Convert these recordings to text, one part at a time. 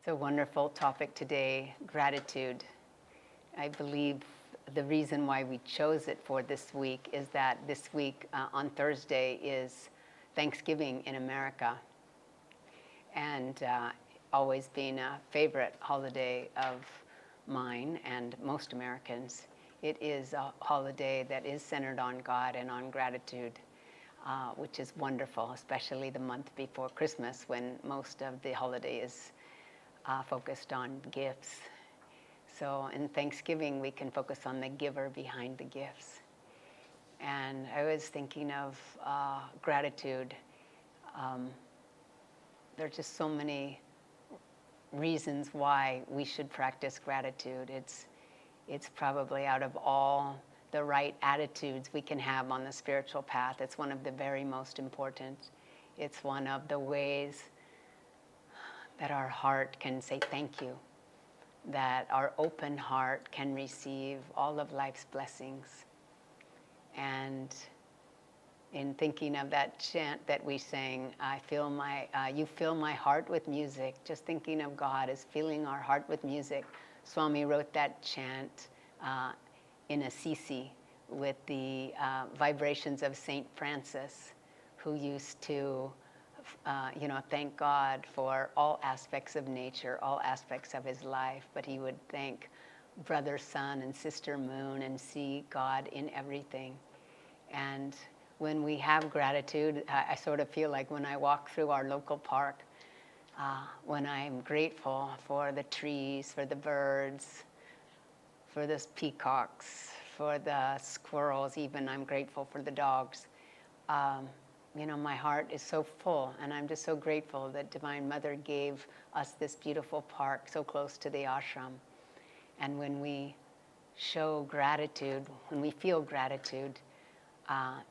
It's a wonderful topic today, gratitude. I believe the reason why we chose it for this week is that this week on Thursday is Thanksgiving in America. And always been a favorite holiday of mine and most Americans. It is a holiday that is centered on God and on gratitude, which is wonderful, especially the month before Christmas when most of the holiday is focused on gifts. So in Thanksgiving, we can focus on the giver behind the gifts. And I was thinking of gratitude. There are just so many reasons why we should practice gratitude. It's probably out of all the right attitudes we can have on the spiritual path, it's one of the very most important. It's one of the ways that our heart can say thank you, that our open heart can receive all of life's blessings. And in thinking of that chant that we sang, you fill my heart with music, just thinking of God as filling our heart with music. Swami wrote that chant in Assisi with the vibrations of Saint Francis, who used to thank God for all aspects of nature, all aspects of his life, but he would thank brother sun and sister moon and see God in everything. And when we have gratitude, I sort of feel like when I walk through our local park, when I'm grateful for the trees, for the birds, for the peacocks, for the squirrels, even I'm grateful for the dogs. My heart is so full, and I'm just so grateful that Divine Mother gave us this beautiful park so close to the ashram. And when we show gratitude, when we feel gratitude,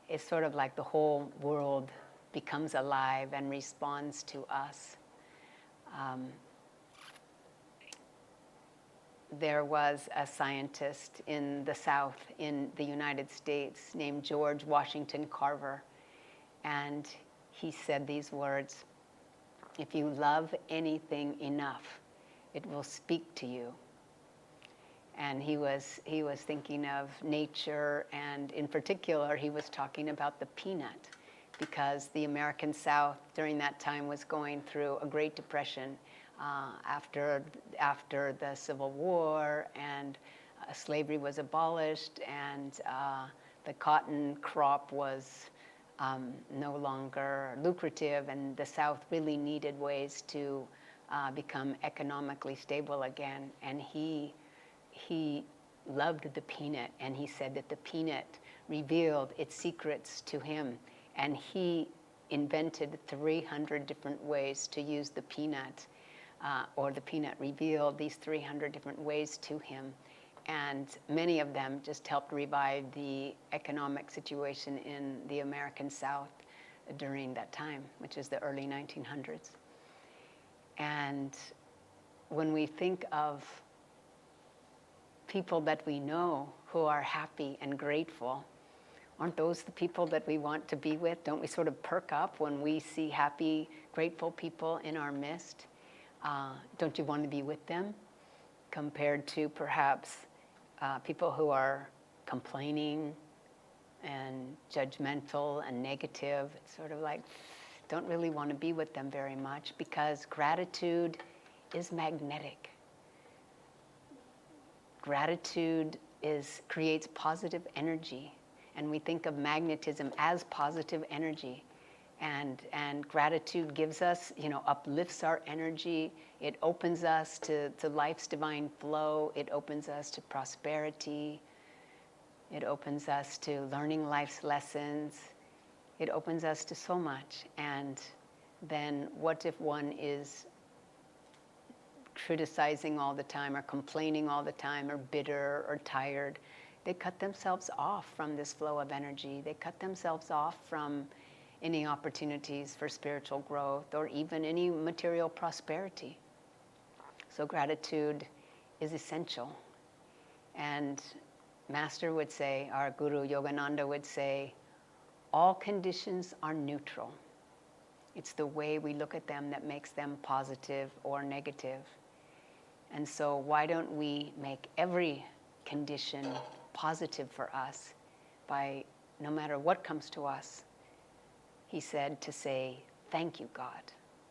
it's sort of like the whole world becomes alive and responds to us. There was a scientist in the South, in the United States, named George Washington Carver. And he said these words: if you love anything enough, it will speak to you. And he was thinking of nature, and in particular, he was talking about the peanut, because the American South during that time was going through a Great Depression after the Civil War, and slavery was abolished, and the cotton crop was no longer lucrative, and the South really needed ways to become economically stable again. And he loved the peanut, and he said that the peanut revealed its secrets to him, and he invented 300 different ways to use the peanut, or the peanut revealed these 300 different ways to him. And many of them just helped revive the economic situation in the American South during that time, which is the early 1900s. And when we think of people that we know who are happy and grateful, aren't those the people that we want to be with? Don't we sort of perk up when we see happy, grateful people in our midst? Don't you want to be with them? Compared to perhaps people who are complaining and judgmental and negative. It's sort of like, don't really want to be with them very much, because gratitude is magnetic. Gratitude creates positive energy, and we think of magnetism as positive energy. And gratitude gives us, uplifts our energy. It opens us to life's divine flow. It opens us to prosperity. It opens us to learning life's lessons. It opens us to so much. And then what if one is criticizing all the time, or complaining all the time, or bitter, or tired? They cut themselves off from this flow of energy. They cut themselves off from any opportunities for spiritual growth, or even any material prosperity. So gratitude is essential. And Master would say, our Guru Yogananda would say, all conditions are neutral. It's the way we look at them that makes them positive or negative. And so why don't we make every condition positive for us by, no matter what comes to us, he said to say, thank you, God.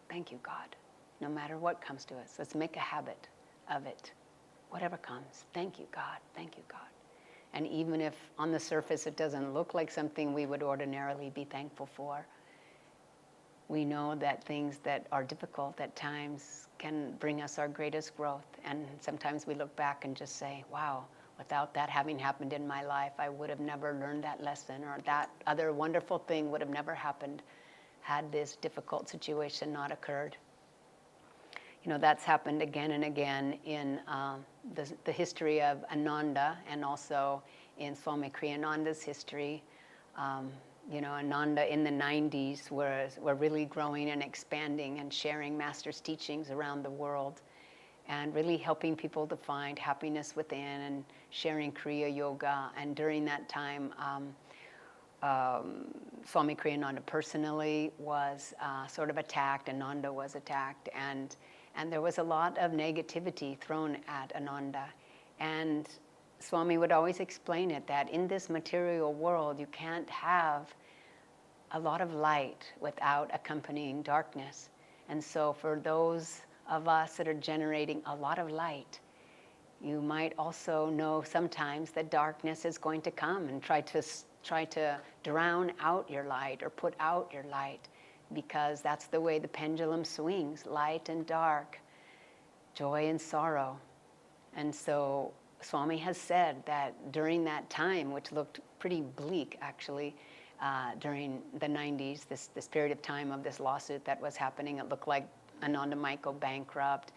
Thank you, God. No matter what comes to us, let's make a habit of it. Whatever comes, thank you, God. Thank you, God. And even if on the surface it doesn't look like something we would ordinarily be thankful for, we know that things that are difficult at times can bring us our greatest growth. And sometimes we look back and just say, wow, without that having happened in my life, I would have never learned that lesson, or that other wonderful thing would have never happened had this difficult situation not occurred. You know, that's happened again and again in the history of Ananda, and also in Swami Kriyananda's history. You know, Ananda in the 90s were really growing and expanding and sharing Master's teachings around the world, and really helping people to find happiness within, and sharing Kriya Yoga. And during that time, Swami Kriyananda personally was sort of attacked, Ananda was attacked, and there was a lot of negativity thrown at Ananda. And Swami would always explain it, that in this material world, you can't have a lot of light without accompanying darkness. And so for those of us that are generating a lot of light, you might also know sometimes that darkness is going to come and try to drown out your light or put out your light, because that's the way the pendulum swings, light and dark, joy and sorrow. And so Swami has said that during that time, which looked pretty bleak actually, during the 90s, this period of time of this lawsuit that was happening, it looked like Ananda might go bankrupt.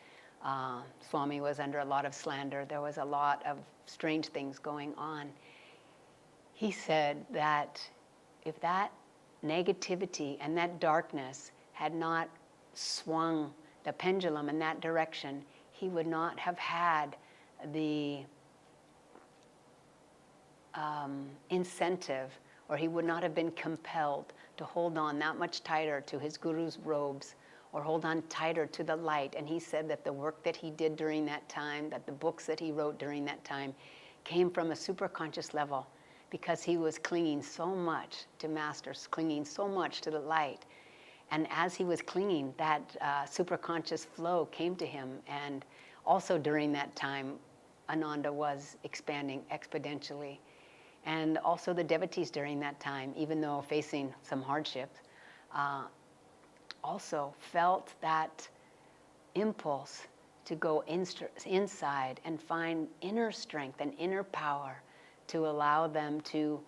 Swami was under a lot of slander. There was a lot of strange things going on. He said that if that negativity and that darkness had not swung the pendulum in that direction, he would not have had the incentive, or he would not have been compelled to hold on that much tighter to his guru's robes, or hold on tighter to the light. And he said that the work that he did during that time, that the books that he wrote during that time, came from a superconscious level, because he was clinging so much to Master, clinging so much to the light. And as he was clinging, that superconscious flow came to him. And also during that time, Ananda was expanding exponentially. And also the devotees during that time, even though facing some hardships, also felt that impulse to go inside and find inner strength and inner power to allow them to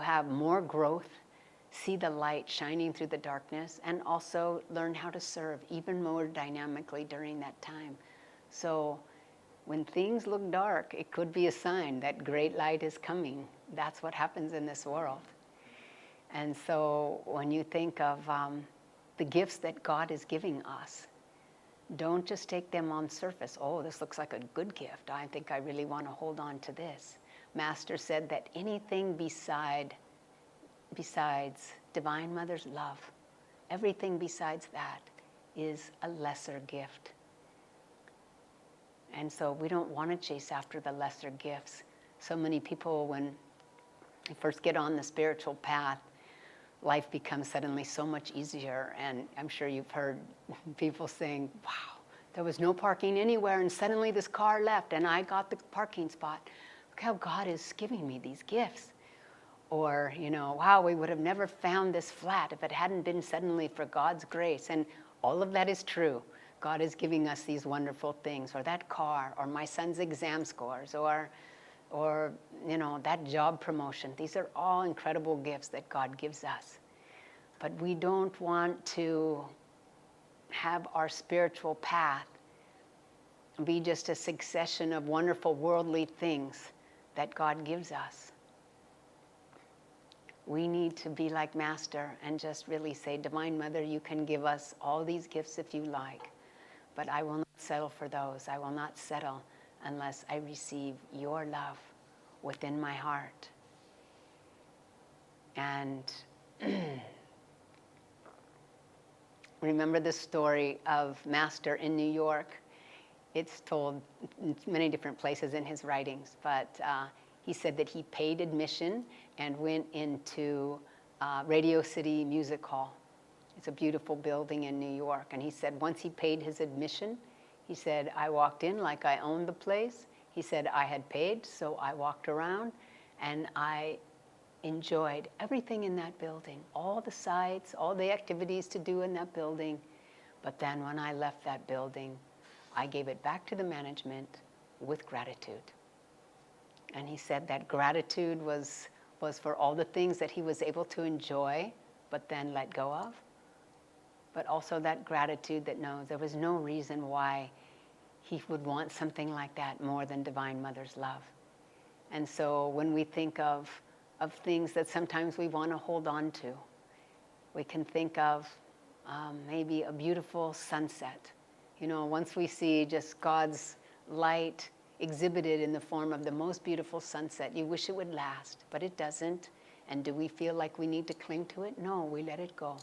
have more growth, see the light shining through the darkness, and also learn how to serve even more dynamically during that time. So when things look dark, it could be a sign that great light is coming. That's what happens in this world. And so when you think of the gifts that God is giving us, don't just take them on surface. Oh, this looks like a good gift. I think I really want to hold on to this. Master said that anything besides Divine Mother's love, everything besides that is a lesser gift. And so we don't want to chase after the lesser gifts. So many people, when they first get on the spiritual path, life becomes suddenly so much easier. And I'm sure you've heard people saying, wow, there was no parking anywhere, and suddenly this car left and I got the parking spot. Look how God is giving me these gifts. Or, you know, wow, we would have never found this flat if it hadn't been suddenly for God's grace. And all of that is true. God is giving us these wonderful things, or that car, or my son's exam scores, or you know, that job promotion. These are all incredible gifts that God gives us. But we don't want to have our spiritual path be just a succession of wonderful worldly things that God gives us. We need to be like Master and just really say, Divine Mother, you can give us all these gifts if you like, but I will not settle for those. I will not settle unless I receive your love within my heart. And remember the story of Master in New York. it's told in many different places in his writings, but he said that he paid admission and went into Radio City Music Hall. It's a beautiful building in New York. And he said once he paid his admission, he said, I walked in like I owned the place. He said, I had paid, so I walked around and I enjoyed everything in that building, all the sights, all the activities to do in that building. But then when I left that building, I gave it back to the management with gratitude. And he said that gratitude was for all the things that he was able to enjoy, but then let go of. But also that gratitude that knows there was no reason why he would want something like that more than Divine Mother's love. And so when we think of things that sometimes we want to hold on to, we can think of maybe a beautiful sunset. You know, once we see just God's light exhibited in the form of the most beautiful sunset, you wish it would last, but it doesn't. And do we feel like we need to cling to it? No, we let it go.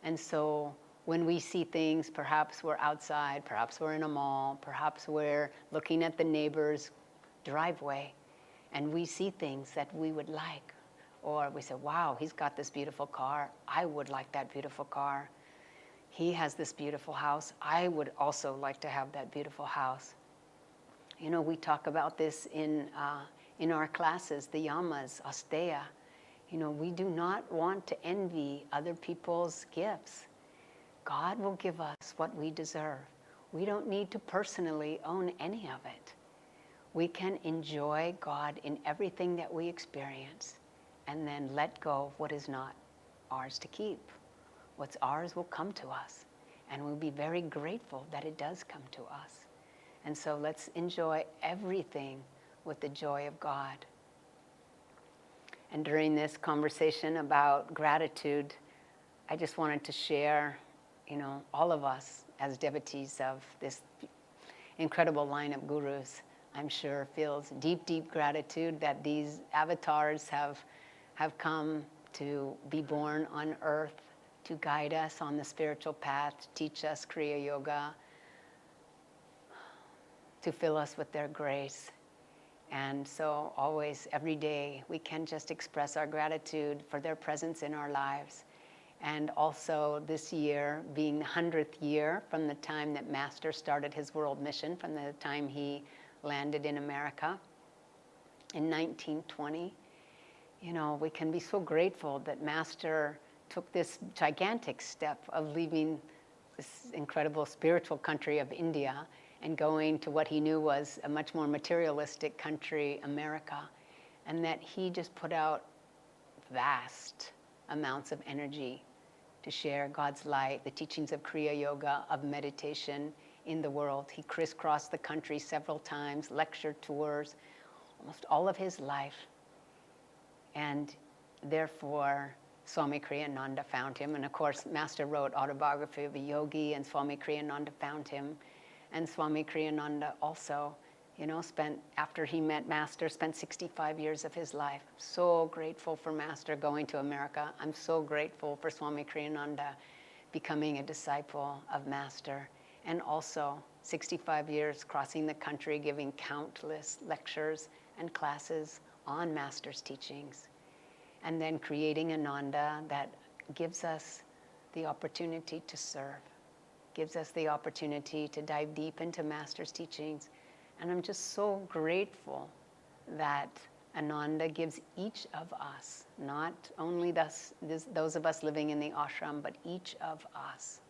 And so when we see things, perhaps we're outside, perhaps we're in a mall, perhaps we're looking at the neighbor's driveway, and we see things that we would like. Or we say, wow, he's got this beautiful car. I would like that beautiful car. He has this beautiful house. I would also like to have that beautiful house. You know, we talk about this in our classes, the yamas, asteya. You know, we do not want to envy other people's gifts. God will give us what we deserve. We don't need to personally own any of it. We can enjoy God in everything that we experience and then let go of what is not ours to keep. What's ours will come to us, and we'll be very grateful that it does come to us. And so let's enjoy everything with the joy of God. And during this conversation about gratitude, I just wanted to share, you know, all of us as devotees of this incredible line of gurus, I'm sure feels deep, deep gratitude that these avatars have come to be born on earth, to guide us on the spiritual path, to teach us Kriya Yoga, to fill us with their grace. And so always, every day, we can just express our gratitude for their presence in our lives. And also this year being the 100th year from the time that Master started his world mission, from the time he landed in America in 1920. You know, we can be so grateful that Master took this gigantic step of leaving this incredible spiritual country of India and going to what he knew was a much more materialistic country, America, and that he just put out vast amounts of energy to share God's light, the teachings of Kriya Yoga, of meditation in the world. He crisscrossed the country several times, lecture tours, almost all of his life. And therefore, Swami Kriyananda found him. And of course, Master wrote Autobiography of a Yogi, and Swami Kriyananda found him. And Swami Kriyananda also, you know, after he met Master, spent 65 years of his life. So grateful for Master going to America. I'm so grateful for Swami Kriyananda becoming a disciple of Master. And also 65 years crossing the country, giving countless lectures and classes on Master's teachings. And then creating Ananda that gives us the opportunity to serve, gives us the opportunity to dive deep into Master's teachings. And I'm just so grateful that Ananda gives each of us, not only those of us living in the ashram, but each of us,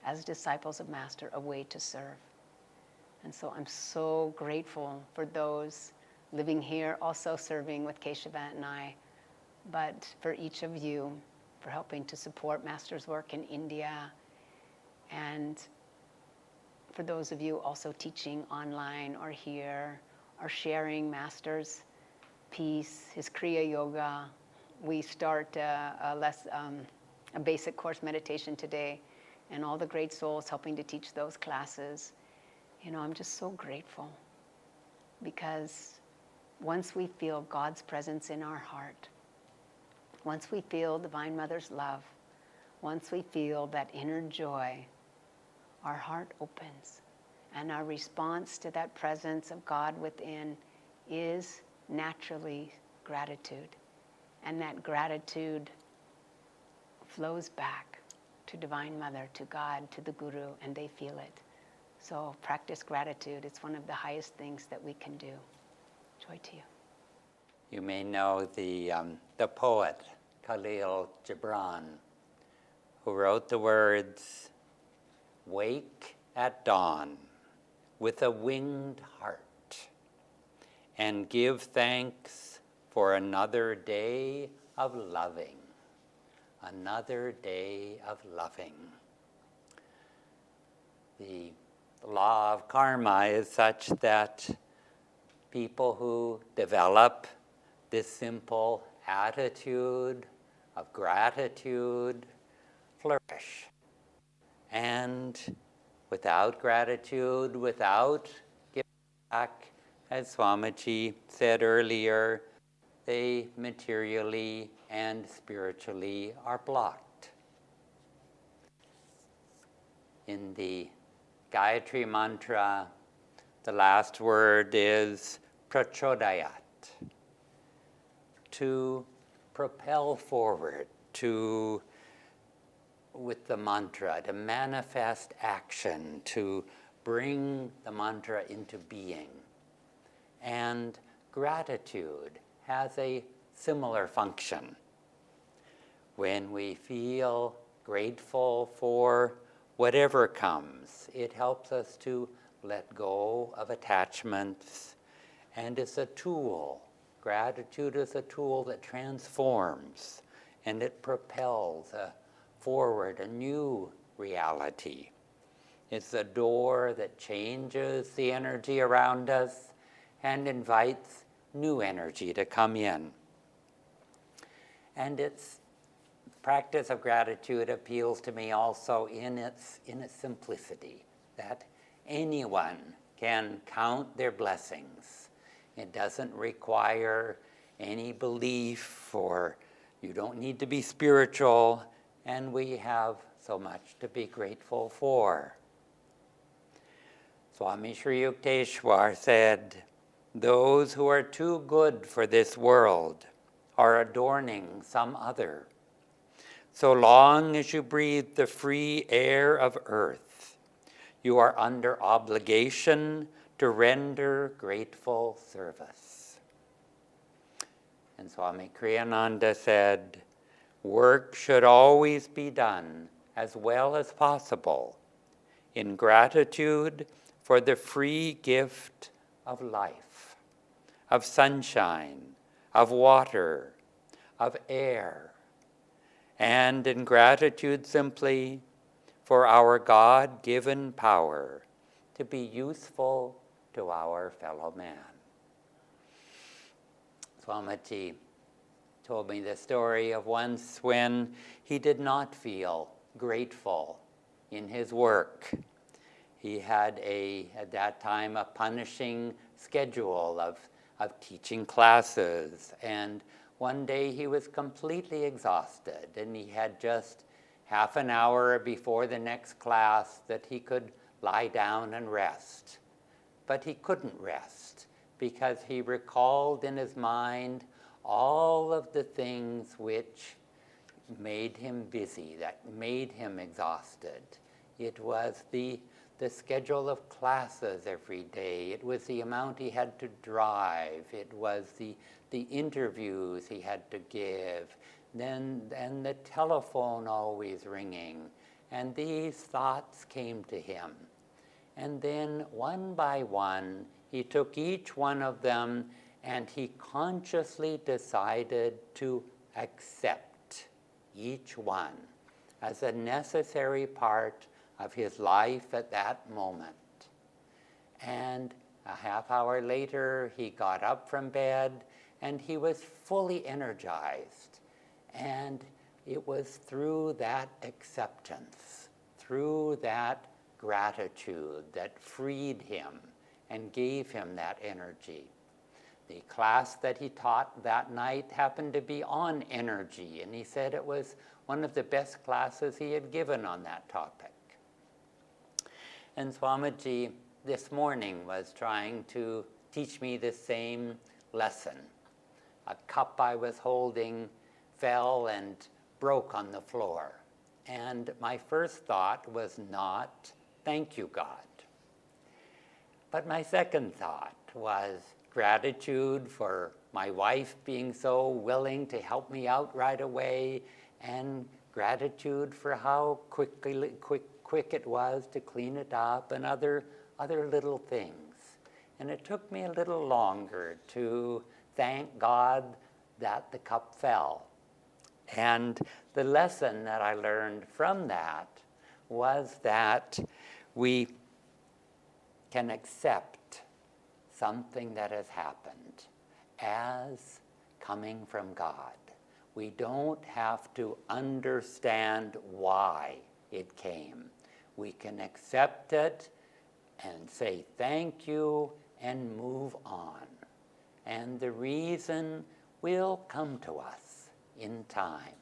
as disciples of Master, a way to serve. And so I'm so grateful for those living here, also serving with Keshava and I, but for each of you for helping to support Master's work in India, and for those of you also teaching online or here, or sharing Master's peace, his Kriya Yoga. We start a basic course meditation today, and all the great souls helping to teach those classes. You know, I'm just so grateful, because once we feel God's presence in our heart, once we feel Divine Mother's love, once we feel that inner joy, our heart opens And our response to that presence of God within is naturally gratitude. And that gratitude flows back to Divine Mother, to God, to the Guru, and they feel it. So practice gratitude. It's one of the highest things that we can do. Joy to you. You may know the poet Khalil Gibran, who wrote the words, "Wake at dawn with a winged heart and give thanks for another day of loving." Another day of loving. The law of karma is such that people who develop this simple attitude of gratitude flourish. And without gratitude, without giving back, as Swamiji said earlier, they materially and spiritually are blocked. In the Gayatri mantra, the last word is prachodayat, to propel forward, with the mantra, to manifest action, to bring the mantra into being. And gratitude has a similar function. When we feel grateful for whatever comes, it helps us to let go of attachments, and it's a tool. Gratitude is a tool that transforms, and it propels forward a new reality. It's a door that changes the energy around us and invites new energy to come in. And its practice of gratitude appeals to me also in its simplicity, that anyone can count their blessings. It doesn't require any belief, or you don't need to be spiritual, and we have so much to be grateful for. Swami Sri Yukteswar said, "Those who are too good for this world are adorning some other. So long as you breathe the free air of earth, you are under obligation to render grateful service." And Swami Kriyananda said, "Work should always be done as well as possible in gratitude for the free gift of life, of sunshine, of water, of air, and in gratitude simply for our God-given power to be useful to our fellow man." Swamiji told me the story of once when he did not feel grateful in his work. He had at that time, a punishing schedule of teaching classes, and one day he was completely exhausted, and he had just half an hour before the next class that he could lie down and rest. But he couldn't rest because he recalled in his mind all of the things which made him busy, that made him exhausted. It was the schedule of classes every day. It was the amount he had to drive. It was the interviews he had to give. And the telephone always ringing. And these thoughts came to him. And then one by one, he took each one of them and he consciously decided to accept each one as a necessary part of his life at that moment. And a half hour later, he got up from bed and he was fully energized. And it was through that acceptance, through that gratitude, that freed him and gave him that energy. The class that he taught that night happened to be on energy, and he said it was one of the best classes he had given on that topic. And Swamiji this morning was trying to teach me the same lesson. A cup I was holding fell and broke on the floor. And my first thought was not, thank you, God. But my second thought was gratitude for my wife being so willing to help me out right away, and gratitude for how quick it was to clean it up, and other little things. And it took me a little longer to thank God that the cup fell. And the lesson that I learned from that was that we can accept something that has happened as coming from God. We don't have to understand why it came. We can accept it and say thank you and move on. And the reason will come to us in time.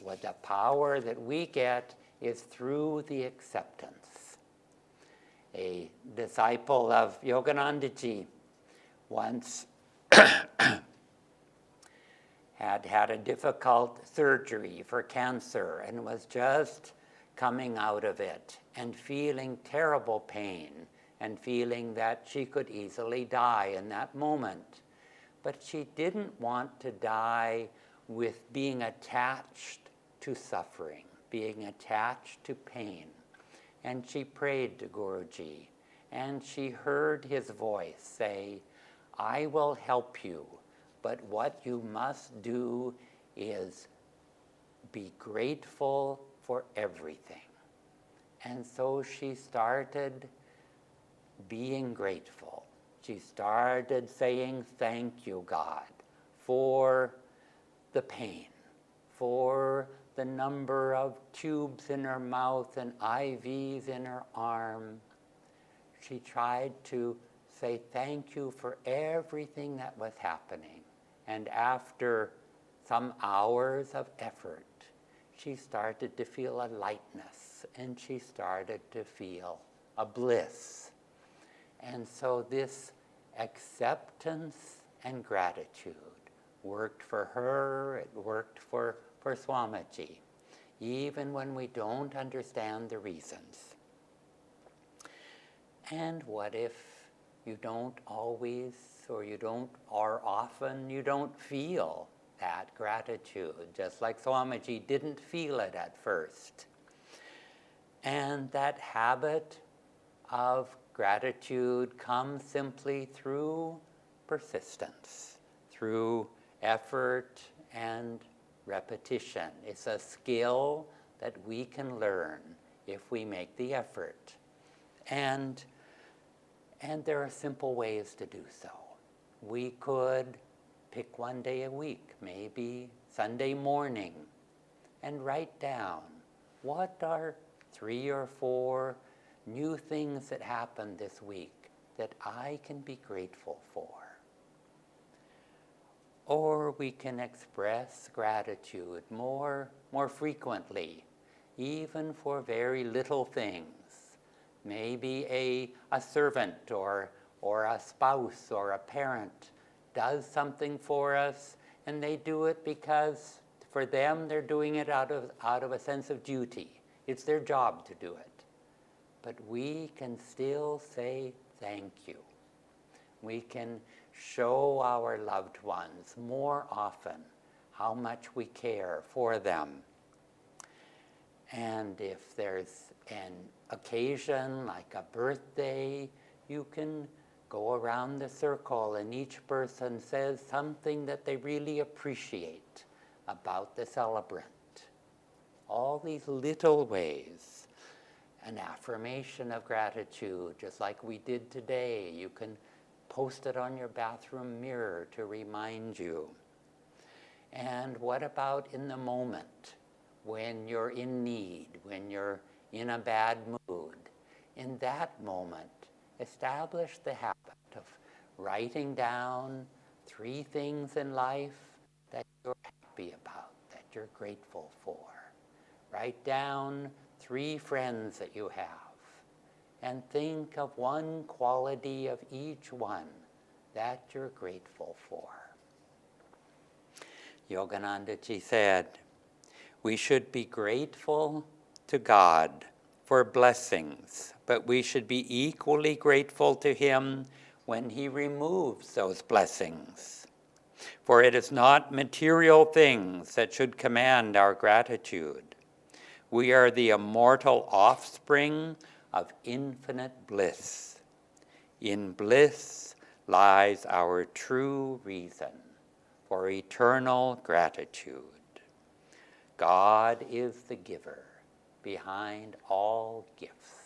What the power that we get is through the acceptance. A disciple of Yoganandaji once had a difficult surgery for cancer and was just coming out of it and feeling terrible pain and feeling that she could easily die in that moment. But she didn't want to die with being attached to suffering, being attached to pain. And she prayed to Guruji, and she heard his voice say, I will help you, but what you must do is be grateful for everything. And so she started being grateful. She started saying, thank you, God, for the pain, for the number of tubes in her mouth and IVs in her arm. She tried to say thank you for everything that was happening. And after some hours of effort, she started to feel a lightness, and she started to feel a bliss. And so this acceptance and gratitude worked for her, it worked for Swamiji, even when we don't understand the reasons. And what if you don't always, or often you don't feel that gratitude, just like Swamiji didn't feel it at first. And that habit of gratitude comes simply through persistence, through effort and repetition. It's a skill that we can learn if we make the effort. And there are simple ways to do so. We could pick one day a week, maybe Sunday morning, and write down what are 3 or 4 new things that happened this week that I can be grateful for. Or we can express gratitude more frequently, even for very little things. Maybe a servant or a spouse or a parent does something for us, and they do it because for them they're doing it out of a sense of duty. It's their job to do it. But we can still say thank you. We can show our loved ones more often how much we care for them. And if there's an occasion like a birthday, you can go around the circle and each person says something that they really appreciate about the celebrant. All these little ways. An affirmation of gratitude, just like we did today. You can post it on your bathroom mirror to remind you. And what about in the moment, when you're in need, when you're in a bad mood? In that moment, establish the habit of writing down 3 things in life that you're happy about, that you're grateful for. Write down 3 friends that you have, and think of one quality of each one that you're grateful for. Yogananda Ji said, we should be grateful to God for blessings, but we should be equally grateful to Him when He removes those blessings. For it is not material things that should command our gratitude. We are the immortal offspring of infinite bliss. In bliss lies our true reason for eternal gratitude. God is the giver behind all gifts.